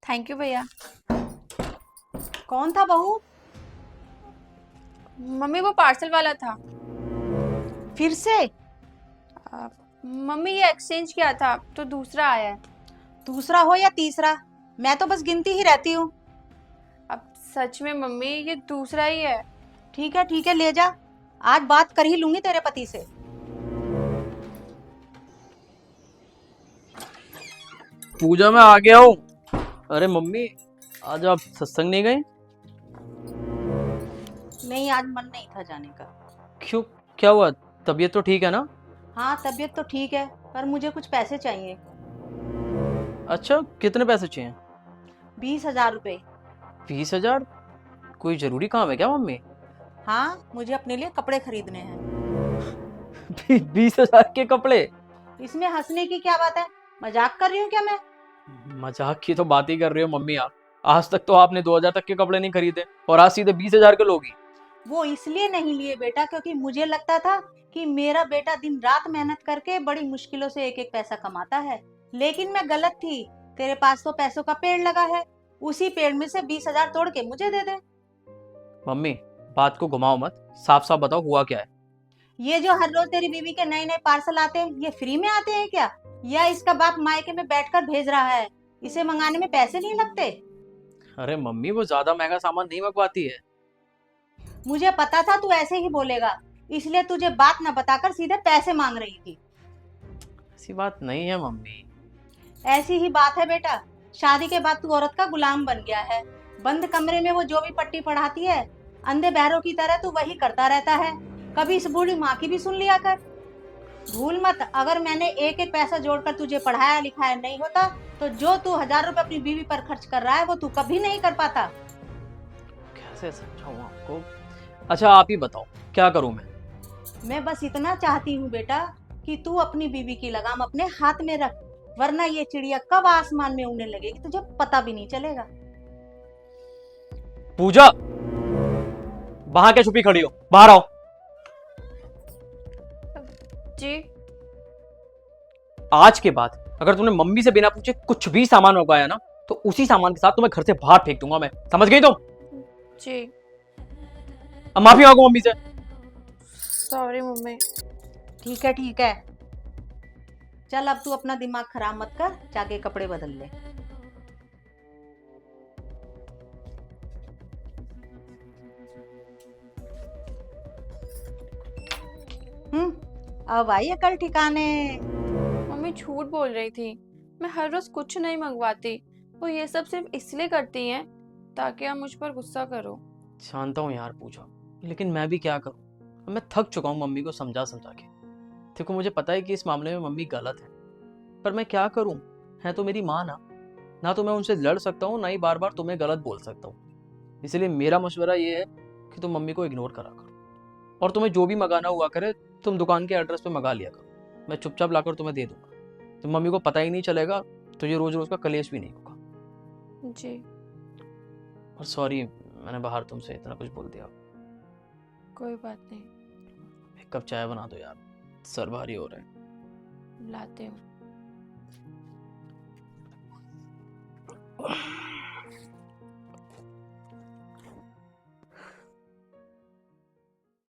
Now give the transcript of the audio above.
Thank you भैया। कौन था बहू? मम्मी वो पार्सल वाला था। फिर से? अ, मम्मी ये एक्सचेंज किया था तो दूसरा आया है। दूसरा हो या तीसरा, मैं तो बस गिनती ही रहती हूँ। अब सच में मम्मी ये दूसरा ही है। ठीक है ले जा। आज बात कर ही लूंगी तेरे पति से। पूजा में आ गया हूँ। अरे मम्मी, आज आप सत्संग नहीं गए? नहीं, आज मन नहीं था जाने का। क्यों, क्या हुआ? तबीयत तो ठीक है ना? हाँ, तबीयत तो ठीक है, पर मुझे कुछ पैसे चाहिए। अच्छा, कितने पैसे चाहिए? 20,000 रुपए। 20,000? कोई जरूरी काम है क्या मम्मी? हाँ, मुझे अपने लिए कपड़े खरीदने हैं। 20,000 के कपड़े? इसमें हंसने की क्या बात है? मजाक कर रही हूँ क्या मैं? मजाक की तो बात ही कर रही हो मम्मी आप। आज तक तो आपने 2,000 तक के कपड़े नहीं खरीदे और आज सीधे 20,000 के लोगी। वो इसलिए नहीं लिए बेटा, क्योंकि मुझे लगता था कि मेरा बेटा दिन रात मेहनत करके बड़ी मुश्किलों से एक एक पैसा कमाता है। लेकिन मैं गलत थी। तेरे पास तो पैसों का पेड़ लगा है, उसी पेड़ में से 20,000 तोड़ के मुझे दे दे। मम्मी, बात को घुमाओ मत, साफ साफ बताओ हुआ क्या है। ये जो हर रोज तेरी बीवी के नए नए पार्सल आते हैं, ये फ्री में आते हैं क्या? या इसका बाप मायके में बैठकर भेज रहा है? इसे मंगाने में पैसे नहीं लगते? अरे मम्मी, वो ज्यादा महंगा सामान नहीं मंगवाती है। मुझे पता था तू ऐसे ही बोलेगा, इसलिए तुझे बात न बताकर सीधे पैसे मांग रही थी। ऐसी बात नहीं है मम्मी। ऐसी ही बात है बेटा। शादी के बाद तू औरत का गुलाम बन गया है। बंद कमरे में वो जो भी पट्टी पढ़ाती है, अंधे बहरों की तरह तू वही करता रहता है। कभी इस बूढ़ी माँ की भी सुन लिया कर। भूल मत, अगर मैंने एक एक पैसा जोड़कर तुझे पढ़ाया लिखाया नहीं होता, तो जो तू 1,000 रुपए अपनी बीवी पर खर्च कर रहा है वो तू कभी नहीं कर पाता। कैसे समझाऊं आपको? अच्छा आप ही बताओ, क्या करूं मैं? मैं बस इतना चाहती हूँ बेटा कि तू अपनी बीवी की लगाम अपने हाथ में रख, वरना ये चिड़िया कब आसमान में उड़ने लगेगी तुझे पता भी नहीं चलेगा। पूजा, वहां क्या छुपी खड़ी हो, बाहर आओ। जी। आज के बाद अगर तूने मम्मी से बिना पूछे कुछ भी सामान मंगवाया ना, तो उसी सामान के साथ तुम्हें घर से बाहर फेंक दूंगा मैं, समझ गई तुम? जी। अब माफी मांगो मम्मी से। Sorry mummy. ठीक है, चल अब तू अपना दिमाग खराब मत कर, जाके कपड़े बदल ले। अब आई अकल ठिकाने। मम्मी झूठ बोल रही थी। मैं हर रोज कुछ नहीं मंगवाती। वो ये सब सिर्फ इसलिए करती हैं ताकि आप मुझ पर गुस्सा करो। जानता हूँ यार पूजा, लेकिन मैं भी क्या करूँ। अब मैं थक चुका हूँ मम्मी को समझा समझा के। देखो मुझे पता है कि इस मामले में मम्मी गलत है, पर मैं क्या करूँ। है तो मेरी माँ ना, ना तो मैं उनसे लड़ सकता हूँ, ना ही बार बार तुम्हें गलत बोल सकता हूँ। इसलिए मेरा मशवरा ये है कि तुम मम्मी को इग्नोर करा करो, और तुम्हें जो भी मंगाना हुआ करे तुम दुकान के एड्रेस पे मंगा लिया करो। मैं चुपचाप लाकर तुम्हें दे दूंगा, तो मम्मी को पता ही नहीं चलेगा, तो ये रोज रोज का कलेश भी नहीं होगा। जी। और सॉरी, मैंने बाहर तुमसे इतना कुछ बोल दिया। कोई बात नहीं। एक कप चाय बना दो यार, सर भारी हो रहा लाते हूँ। है।